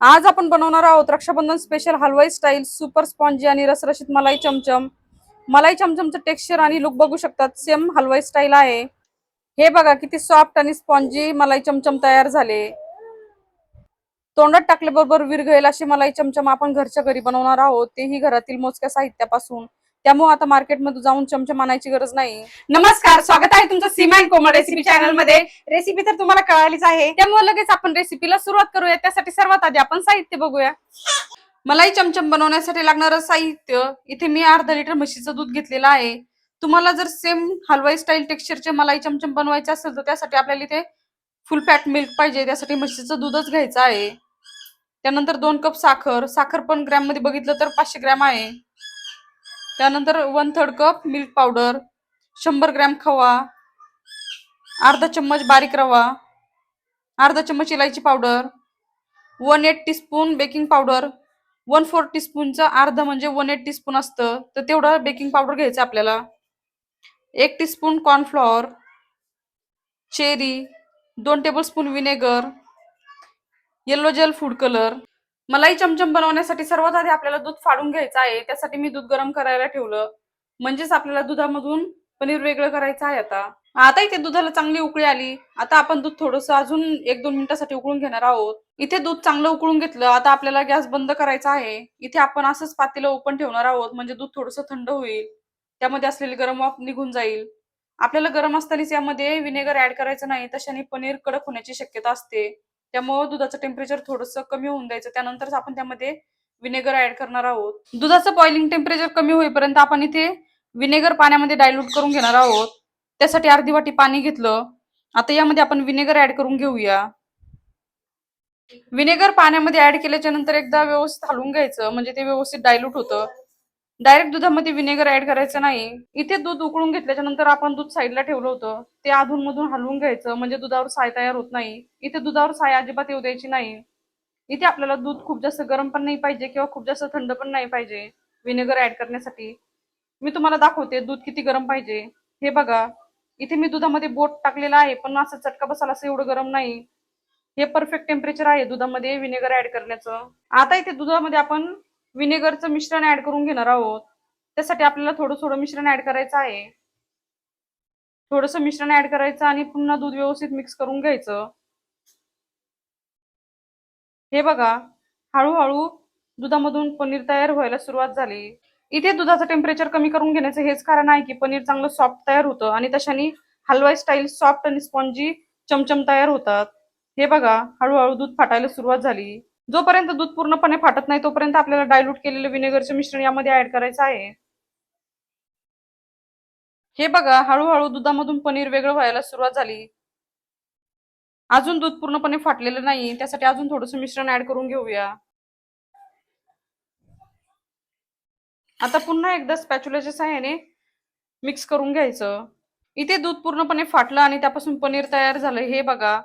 आज आपण बनवणार आहोत रक्षाबंधन स्पेशल हलवाई स्टाईल सुपर स्पॉन्जी आणि रसरशीत मलाई चमचम। मलाई चमचमचं टेक्स्चर आणि लुक बघू शकतात, सेम हलवाई स्टाईल आहे। हे बघा किती सॉफ्ट आणि स्पॉन्जी मलाई चमचम तयार झाले। तोंडात टाकल्याबरोबर विरघळेल अशी मलाई चमचम आपण घरच्या घरी बनवणार आहोत, तेही घरातील मोजक्या साहित्यापासून। त्यामुळे आता मार्केटमध्ये जाऊन चमचम आणायची गरज नाही। नमस्कार, स्वागत आहे तुमचं सीमा अँड कोमल रेसिपी चॅनल मध्ये। रेसिपी तर तुम्हाला कळालीच आहे, त्यामुळे लगेच आपण रेसिपीला सुरुवात करूया। त्यासाठी सर्वात आधी आपण साहित्य बघूया। मलाई चमचम बनवण्यासाठी लागणारं साहित्य इथे मी अर्धा लिटर म्हशीचं दूध घेतलेलं आहे। तुम्हाला जर सेम हलवाई स्टाईल टेक्स्चरचे मलाई चमचम बनवायचे असेल तर त्यासाठी आपल्याला इथे फुल फॅट मिल्क पाहिजे, त्यासाठी म्हशीचं दूधच घ्यायचं आहे। त्यानंतर 2 कप साखर, साखर पण ग्रॅम मध्ये बघितलं तर 500 ग्रॅम आहे। त्यानंतर 1/3 कप मिल्क पावडर, 100 ग्रॅम खवा, अर्धा चम्मच बारीक रवा, अर्धा चम्मच इलायची पावडर, 1/8 टीस्पून बेकिंग पावडर, 1/4 टीस्पूनचा अर्धा म्हणजे 1/8 टीस्पून असतं तर तेवढं बेकिंग पावडर घ्यायचं आपल्याला, 1 teaspoon cornflour, cherry, 2 tablespoon vinegar, yellow gel food colour. Malai chamcham बनवण्यासाठी सर्वात आधी आपल्याला दूध फाडून घ्यायचं आहे। त्यासाठी मी दूध गरम करायला ठेवलं, म्हणजेच आपल्याला दुधामधून पनीर वेगळं करायचं आहे। आता इथे दुधाला चांगली उकळी आली। आता आपण दूध थोडंसं अजून 1-2 मिनिटांसाठी उकळून घेणार आहोत। इथे दूध चांगलं उकळून घेतलं, आता आपल्याला गॅस बंद करायचा आहे। इथे आपण असंच पातेलं ओपन ठेवणार आहोत, म्हणजे दूध थोडंसं थंड होईल, त्यामध्ये असलेली गरम वाफ निघून जाईल। आपल्याला गरम असतानाच यामध्ये विनेगर ऍड करायचं नाही, तशाने पनीर कडक होण्याची शक्यता असते। त्यामुळे दुधाचं टेम्परेचर थोडंसं कमी होऊन द्यायचं, त्यानंतर आपण त्यामध्ये विनेगर ऍड करणार आहोत। दुधाचं बॉइलिंग टेम्परेचर कमी होईपर्यंत आपण इथे विनेगर पाण्यामध्ये डायल्यूट करून घेणार आहोत। त्यासाठी अर्धी वाटी पाणी घेतलं। आता यामध्ये आपण विनेगर ऍड करून घेऊया। विनेगर पाण्यामध्ये ऍड केल्याच्या नंतर एकदा व्यवस्थित हलवून घ्यायचं, म्हणजे ते व्यवस्थित डायल्यूट होतं। डायरेक्ट दुधामध्ये विनेगर ऍड करायचं नाही। इथे दूध उकळून घेतल्याच्या नंतर आपण दूध साईडला ठेवलं होतं, ते अधून मधून हलवून घ्यायचं, म्हणजे दुधावर साय तयार होत नाही। इथे दुधावर साय अजिबात येऊ द्यायची नाही। इथे आपल्याला दूध खूप जास्त गरम पण नाही पाहिजे किंवा खूप जास्त थंड पण नाही पाहिजे विनेगर ऍड करण्यासाठी। मी तुम्हाला दाखवते दूध किती गरम पाहिजे। हे बघा, इथे मी दुधामध्ये बोट टाकलेला आहे, पण असं चटका बसायला असं एवढं गरम नाही। हे परफेक्ट टेम्परेचर आहे दुधामध्ये विनेगर ऍड करण्याचं। आता इथे दुधामध्ये आपण विनेगरचं मिश्रण ऍड करून घेणार आहोत। त्यासाठी आपल्याला थोडं थोडं मिश्रण ऍड करायचं आहे। थोडंसं मिश्रण ऍड करायचं आणि पुन्हा दूध व्यवस्थित मिक्स करून घ्यायचं। हे बघा, हळूहळू दुधामधून पनीर तयार व्हायला सुरुवात झाली। इथे दुधाचं टेम्परेचर कमी करून घेण्याचं हेच कारण आहे की पनीर चांगलं सॉफ्ट तयार होतं आणि तशाने हलवाई स्टाईल सॉफ्ट आणि स्पॉन्जी चमचम तयार होतात। हे बघा, हळूहळू दूध फाटायला सुरुवात झाली। जोपर्यंत दूध पूर्णपणे फाटत नाही तोपर्यंत आपल्याला डायल्यूट केलेलं विनेगरचं मिश्रण यामध्ये ऍड करायचं आहे। हे बघा, हळूहळू दुधामधून पनीर वेगळं व्हायला सुरुवात झाली। अजून दूध पूर्णपणे फाटलेलं नाही, त्यासाठी अजून थोडंसं मिश्रण ऍड करून घेऊया। आता पुन्हा एकदा स्पॅच्युलाच्या सहाय्याने मिक्स करून घ्यायचं। इथे दूध पूर्णपणे फाटलं आणि त्यापासून पनीर तयार झालं। हे बघा,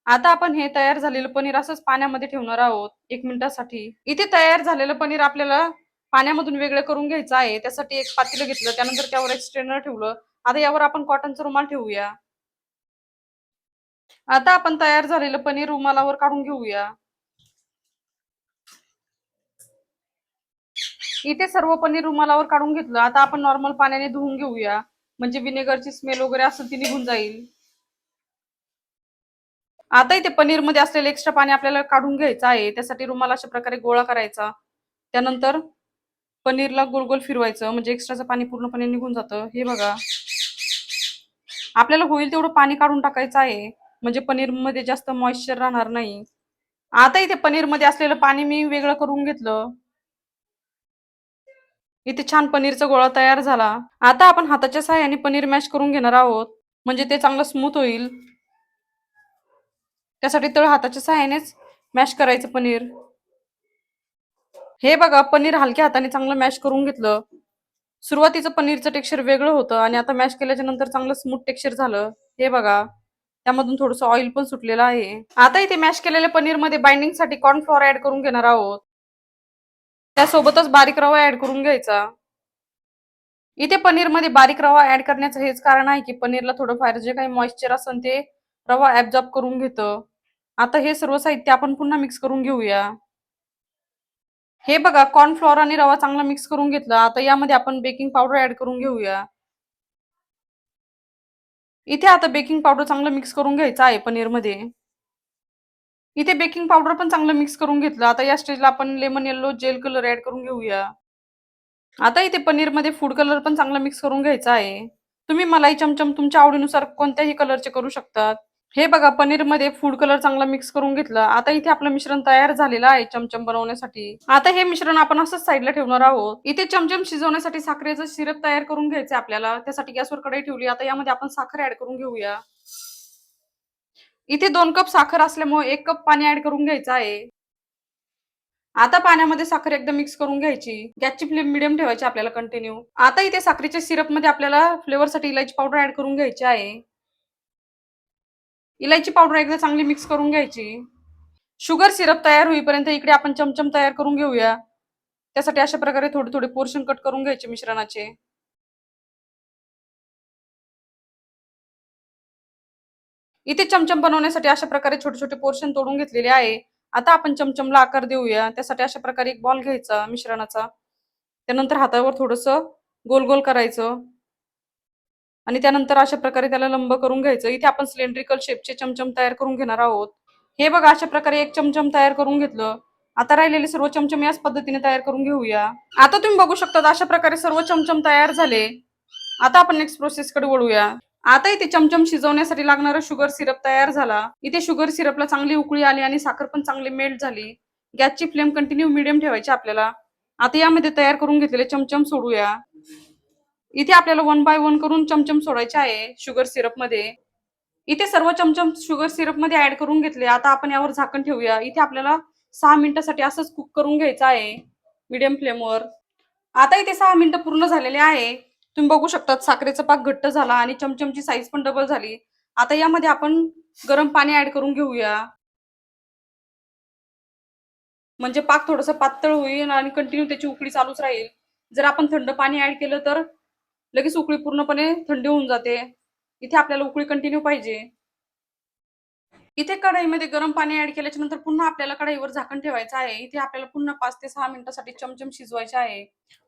आता आपण हे तयार झालेलं पनीर असंच पाण्यामध्ये ठेवणार आहोत 1 मिनिटासाठी। इथे तयार झालेलं पनीर आपल्याला पाण्यामधून वेगळं करून घ्यायचं आहे। त्यासाठी एक पातेलं घेतलं, त्यानंतर त्यावर एक स्ट्रेनर ठेवलं। आता यावर आपण कॉटनचा रुमाल ठेवूया। आता आपण तयार झालेलं पनीर रुमालावर काढून घेऊया। इथे सर्व पनीर रुमालावर काढून घेतलं। आता आपण नॉर्मल पाण्याने धुवून घेऊया, म्हणजे विनेगरची स्मेल वगैरे असेल ती निघून जाईल। आता इथे पनीर मध्ये असलेलं एक्स्ट्रा पाणी आपल्याला काढून घ्यायचं आहे। त्यासाठी रुमाल अशा प्रकारे गोळा करायचा, त्यानंतर पनीरला गोल गोल फिरवायचं, म्हणजे एक्स्ट्राचं पाणी पूर्णपणे निघून जातं। हे बघा, आपल्याला होईल तेवढं पाणी काढून टाकायचं आहे, म्हणजे पनीर मध्ये जास्त मॉइश्चर राहणार नाही। आता इथे पनीर मध्ये असलेलं पाणी मी वेगळं करून घेतलं। इथे छान पनीरचा गोळा तयार झाला। आता आपण हाताच्या सहाय्याने पनीर मॅश करून घेणार आहोत, म्हणजे ते चांगलं स्मूथ होईल। त्यासाठी तळ हाताच्या सहाय्यानेच मॅश करायचं पनीर। हे बघा, पनीर हलक्या हाताने चांगलं मॅश करून घेतलं। सुरुवातीचं पनीरचं टेक्स्चर वेगळं होतं आणि आता मॅश केल्याच्या नंतर चांगलं स्मूथ टेक्स्चर झालं। हे बघा, त्यामधून थोडंसं ऑइल पण सुटलेलं आहे। आता इथे मॅश केलेल्या पनीर मध्ये बाइंडिंगसाठी कॉर्नफ्लॉवर ऍड करून घेणार आहोत। त्यासोबतच बारीक रवा ऍड करून घ्यायचा। इथे पनीर मध्ये बारीक रवा ऍड करण्याचं हेच कारण आहे की पनीरला थोडंफार जे काही मॉइश्चर असेल ते रवा ऍब्झॉर्ब करून घेतं। आता हे सर्व साहित्य आपण पुन्हा मिक्स करून घेऊया। हे बघा कॉर्नफ्लॉवर आणि रवा चांगला मिक्स करून घेतला. आता यामध्ये आपण बेकिंग पावडर ऍड करून घेऊया. इथे आता बेकिंग पावडर चांगलं मिक्स करून घ्यायचं आहे पनीरमध्ये. इथे बेकिंग पावडर पण चांगलं मिक्स करून घेतलं. आता या स्टेजला आपण lemon yellow gel colour add करून घेऊया. आता इथे पनीरमध्ये फूड कलर पण चांगला मिक्स करून घ्यायचा आहे. तुम्ही मलाई चमचम तुमच्या आवडीनुसार कोणत्याही कलरचे करू शकतात. हे बघा पनीरमध्ये फूड कलर चांगला मिक्स करून घेतला. आता इथे आपलं मिश्रण तयार झालेलं आहे चमचम बनवण्यासाठी. आता हे मिश्रण आपण असंच साईडला ठेवणार आहोत. इथे चमचम शिजवण्यासाठी साखरेचं सिरप तयार करून घ्यायचं आपल्याला. त्यासाठी गॅसवर कढई ठेवली. आता यामध्ये आपण साखर ऍड करून घेऊया. इथे 2 कप साखर असल्यामुळे 1 कप पाणी ऍड करून घ्यायचं आहे. आता पाण्यामध्ये साखर एकदम मिक्स करून घ्यायची. गॅसची फ्लेम मिडियम ठेवायची आपल्याला कंटिन्यू. आता इथे साखरेच्या सिरपमध्ये आपल्याला फ्लेवरसाठी इलायची पावडर ऍड करून घ्यायची आहे. इलायची पावडर एकदा चांगली मिक्स करून घ्यायची. शुगर सिरप तयार होईपर्यंत इकडे आपण चमचम तयार करून घेऊया. त्यासाठी अशा प्रकारे थोडे थोडे पोर्शन कट करून घ्यायचे मिश्रणाचे. इथे चमचम बनवण्यासाठी अशा प्रकारे छोटे छोटे पोर्शन तोडून घेतलेले आहे. आता आपण चमचमला आकार देऊया. त्यासाठी अशा प्रकारे एक बॉल घ्यायचा मिश्रणाचा. त्यानंतर हातावर थोडस गोल गोल करायचं आणि त्यानंतर अशा प्रकारे त्याला लंब करून घ्यायचं. इथे आपण सिलेंड्रिकल शेपचे चमचम तयार करून घेणार आहोत. हे बघा अशा प्रकारे एक चमचम तयार करून घेतलं. आता राहिलेले सर्व चमचम याच पद्धतीने तयार करून घेऊया. आता तुम्ही बघू शकता अशा प्रकारे सर्व चमचम तयार झाले. आता आपण नेक्स्ट प्रोसेस कडे वळूया. आता इथे चमचम शिजवण्यासाठी लागणारा शुगर सिरप तयार झाला. इथे शुगर सिरपला चांगली उकळी आली आणि साखर पण चांगली मेल्ट झाली. गॅसची फ्लेम कंटिन्यू मिडियम ठेवायची आपल्याला. आता यामध्ये तयार करून घेतलेले चमचम सोडूया. इथे आपल्याला 1 बाय 1 करून चमचम सोडायचे आहे शुगर सिरप मध्ये. इथे सर्व चमचम शुगर सिरप मध्ये ऍड करून घेतले. आता आपण यावर झाकण ठेवूया. इथे आपल्याला 6 मिनिटांसाठी असंच कुक करून घ्यायचं आहे मीडियम फ्लेमवर. आता इथे 6 मिनिटं पूर्ण झालेले आहे. तुम्ही बघू शकता साखरेचा पाक घट्ट झाला आणि चमचमची साईज पण डबल झाली. आता यामध्ये आपण गरम पाणी ऍड करून घेऊया. म्हणजे पाक थोडंसं पातळ होईल आणि कंटिन्यू त्याची उकळी चालूच राहील. जर आपण थंड पाणी ऍड केलं तर लगेच उकळी पूर्णपणे थंडी होऊन जाते. इथे आपल्याला उकळी कंटिन्यू पाहिजे. इथे कढईमध्ये गरम पाणी ऍड केल्याच्या नंतर पुन्हा आपल्याला कढईवर झाकण ठेवायचं आहे. इथे आपल्याला पुन्हा 5 ते 6 मिनिटांसाठी चमचम शिजवायचे आहे.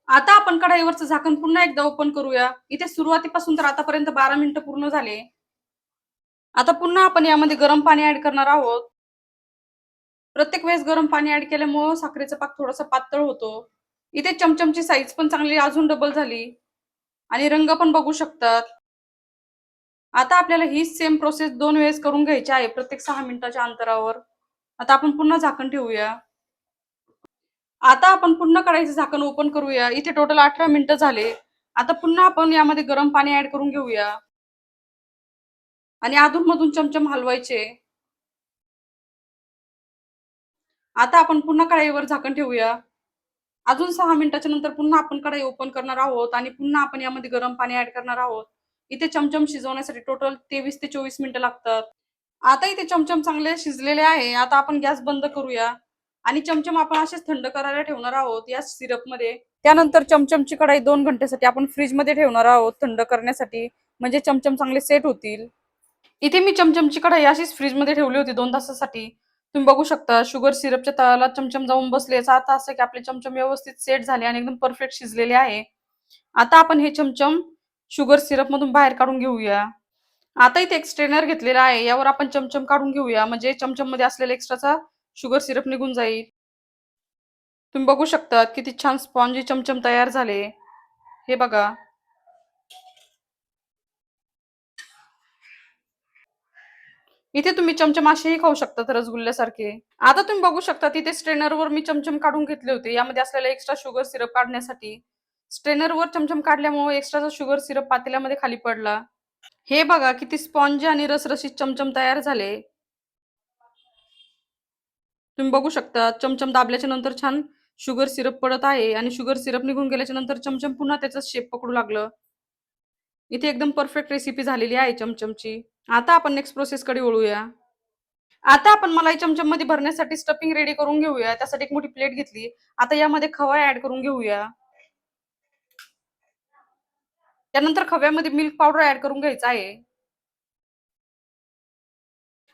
आता आपण कढईवरचं झाकण पुन्हा एकदा ओपन करूया. इथे सुरुवातीपासून तर आतापर्यंत 12 मिनिटं पूर्ण झाले. आता पुन्हा आपण यामध्ये गरम पाणी ऍड करणार आहोत. प्रत्येक वेळेस गरम पाणी ऍड केल्यामुळे साखरेचा पाक थोडासा पातळ होतो. इथे चमचमची साईज पण चांगली अजून डबल झाली आणि रंग पण बघू शकतात. आता आपल्याला हीच सेम प्रोसेस 2 वेळेस करून घ्यायची आहे प्रत्येक 6 मिनिटाच्या अंतरावर. आता आपण पुन्हा झाकण ठेवूया. आता आपण पुन्हा कढईचं झाकण ओपन करूया. इथे टोटल 18 मिनिटं झाले. आता पुन्हा आपण यामध्ये गरम पाणी ऍड करून घेऊया आणि अधूनमधून चमचम हलवायचे. आता आपण पुन्हा कढईवर झाकण ठेवूया. अजून 6 मिनिटाच्या नंतर पुन्हा आपण कढई ओपन करणार आहोत आणि पुन्हा आपण यामध्ये गरम पाणी ऍड करणार आहोत. इथे चमचम शिजवण्यासाठी टोटल 23 ते 24 मिनिटं लागतात. आता इथे चमचम चांगले शिजलेले आहे. आता आपण गॅस बंद करूया आणि चमचम आपण असेच थंड करायला ठेवणार आहोत या सिरपमध्ये. त्यानंतर चमचमची कढई 2 घंटेसाठी आपण फ्रीजमध्ये ठेवणार आहोत थंड करण्यासाठी, म्हणजे चमचम चांगले सेट होतील. इथे मी चमचमची कढई अशीच फ्रीजमध्ये ठेवली होती 2 तासासाठी. तुम्ही बघू शकता शुगर सिरपच्या तळाला चमचम जाऊन बसले. याचा अर्थ असा की आपले चमचम व्यवस्थित सेट झाले आणि एकदम परफेक्ट शिजलेले आहे. आता आपण हे चमचम शुगर सिरप मधून बाहेर काढून घेऊया. आता इथे एक स्ट्रेनर घेतलेला आहे. यावर आपण चमचम काढून घेऊया, म्हणजे चमचम मध्ये असलेला एक्स्ट्राचा शुगर सिरप निघून जाईल. तुम्ही बघू शकता किती छान स्पॉन्जी चमचम तयार झाले. हे बघा. इथे तुम्ही चमचम असेही खाऊ शकता रसगुल्ल्यासारखे. आता तुम्ही बघू शकता तिथे स्ट्रेनरवर मी चमचम काढून घेतले होते यामध्ये असलेला एक्स्ट्रा शुगर सिरप काढण्यासाठी. स्ट्रेनरवर चमचम काढल्यामुळे एक्स्ट्राचा शुगर सिरप पातेल्यामध्ये खाली पडला. हे बघा किती स्पॉन्जी आणि रसरशीत चमचम तयार झाले. तुम्ही बघू शकता चमचम दाबल्याच्या नंतर छान शुगर सिरप पडत आहे आणि शुगर सिरप निघून गेल्याच्या नंतर चमचम पुन्हा त्याचा शेप पकडू लागलं. इथे एकदम परफेक्ट रेसिपी झालेली आहे चमचमची. आता आपण नेक्स्ट प्रोसेस कडे वळूया. आता आपण मलाई चमचम मध्ये भरण्यासाठी स्टफिंग रेडी करून घेऊया. त्यासाठी एक मोठी प्लेट घेतली. आता यामध्ये खवा ऍड करून घेऊया. त्यानंतर खव्यामध्ये मिल्क पावडर ऍड करून घ्यायचा आहे.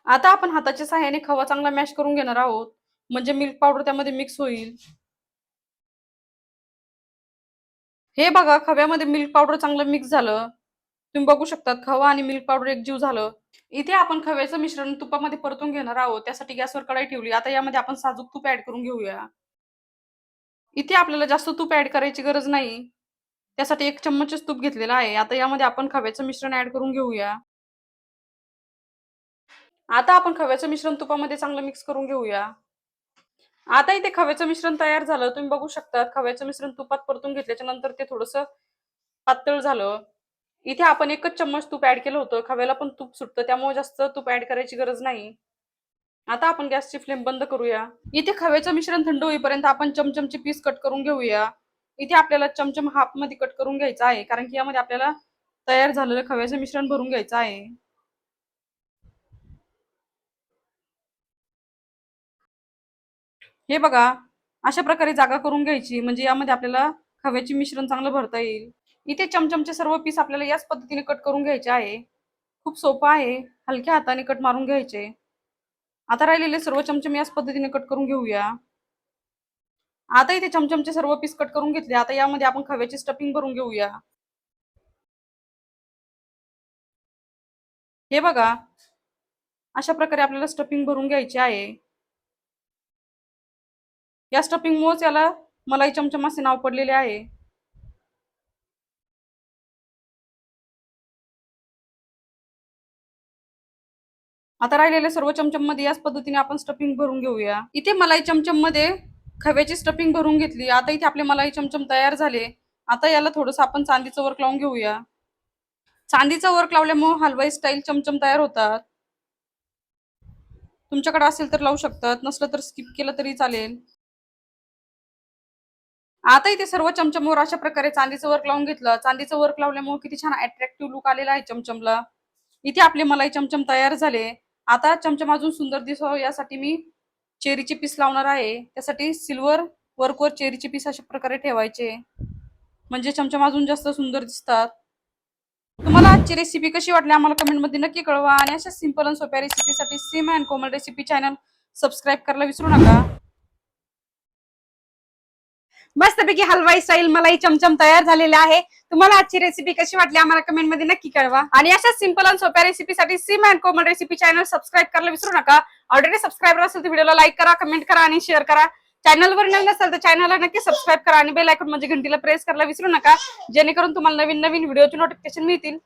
आता आपण हाताच्या सहाय्याने खवा चांगला मॅश करून घेणार आहोत, म्हणजे मिल्क पावडर त्यामध्ये मिक्स होईल. हे बघा, खव्यामध्ये मिल्क पावडर चांगलं मिक्स झालं. तुम्ही बघू शकतात खवा आणि मिल्क पावडर एकजीव झालं. इथे आपण खव्याचं मिश्रण तुपामध्ये परतून घेणार आहोत. त्यासाठी गॅसवर कढई ठेवली. आता यामध्ये आपण साजूक तूप ऍड करून घेऊया. इथे आपल्याला जास्त तूप ऍड करायची गरज नाही. त्यासाठी 1 चम्मचच तूप घेतलेला आहे. आता यामध्ये आपण खव्याचं मिश्रण ऍड करून घेऊया. आता आपण खव्याचं मिश्रण तुपामध्ये चांगलं मिक्स करून घेऊया. आता इथे खव्याचं मिश्रण तयार झालं. तुम्ही बघू शकता खव्याचं मिश्रण तुपात परतून घेतल्याच्या नंतर ते थोडंसं पातळ झालं. इथे आपण 1च चम्मच तूप ऍड केलं होतं. खव्याला पण तूप सुटतं, त्यामुळे जास्त तूप ऍड करायची गरज नाही. आता आपण गॅसची फ्लेम बंद करूया. इथे खव्याचं मिश्रण थंड होईपर्यंत आपण चमचमचे पीस कट करून घेऊया. इथे आपल्याला चमचम हाफ मध्ये कट करून घ्यायचा आहे, कारण की यामध्ये आपल्याला तयार झालेलं खव्याचं मिश्रण भरून घ्यायचं आहे. हे बघा, अशा प्रकारे जागा करून घ्यायची, म्हणजे यामध्ये आपल्याला खव्याचे मिश्रण चांगलं भरता येईल. इथे चमचमचे सर्व पीस आपल्याला याच पद्धतीने कट करून घ्यायचे आहे. खूप सोपं आहे. हलक्या हाताने कट मारून घ्यायचे. आता राहिलेले सर्व चमचम याच पद्धतीने कट करून घेऊया. आता इथे चमचमचे सर्व पीस कट करून घेतले. आता यामध्ये आपण खव्याची स्टफिंग भरून घेऊया. हे बघा, अशा प्रकारे आपल्याला स्टफिंग भरून घ्यायची आहे. या स्टफिंगमुळेच याला मलाई चमचम असे नाव पडलेले आहे. आता राहिलेल्या सर्व चमचम मध्ये याच पद्धतीने आपण स्टफिंग भरून घेऊया. इथे मलाई चमचम मध्ये खव्याची स्टफिंग भरून घेतली. आता इथे आपले मलाई चमचम तयार झाले. आता याला थोडंसं आपण चांदीचं वर्क लावून घेऊया. चांदीचं वर्क लावल्यामुळे हलवाई स्टाईल चमचम तयार होतात. तुमच्याकडे असेल तर लावू शकतात, नसलं तर स्किप केलं तरी चालेल. आता इथे सर्व चमचमवर अशा प्रकारे चांदीचं वर्क लावून घेतलं. चांदीचं वर्क लावल्यामुळे किती छान अट्रॅक्टिव्ह लुक आलेला आहे चमचमला. इथे आपले मलाई चमचम तयार झाले. आता चमचम अजून सुंदर दिसावं यासाठी मी चेरीचे पीस लावणार आहे. त्यासाठी सिल्वर वर्कवर चेरीचे पीस अशा प्रकारे ठेवायचे, म्हणजे चमचम अजून जास्त सुंदर दिसतात. तुम्हाला आजची रेसिपी कशी वाटली आम्हाला कमेंटमध्ये नक्की कळवा. आणि अशा सिंपल आणि सोप्या रेसिपीसाठी Seema and Komal recipe channel subscribe करायला विसरू नका. मस्तपैकी हलवाई स्टाईल मलाई चमचम तयार झालेला आहे. तुम्हाला आजची रेसिपी कशी वाटली आम्हाला कमेंटमध्ये नक्की कळवा. आणि अशा सिंपल आणि सोप्या रेसिपीसाठी Seema and Komal recipe channel subscribe करायला विसरू नका. ऑलरेडी सबस्क्राईबर असेल तर व्हिडिओला लाईक करा, कमेंट करा आणि शेअर करा. चॅनलवर नवीन असेल तर चॅनलला नक्की सबस्क्राईब करा आणि बेल आयकॉन म्हणजे घंटीला प्रेस करायला विसरू नका, जेणेकरून तुम्हाला नवीन नवीन व्हिडिओचे नोटिफिकेशन मिळतील.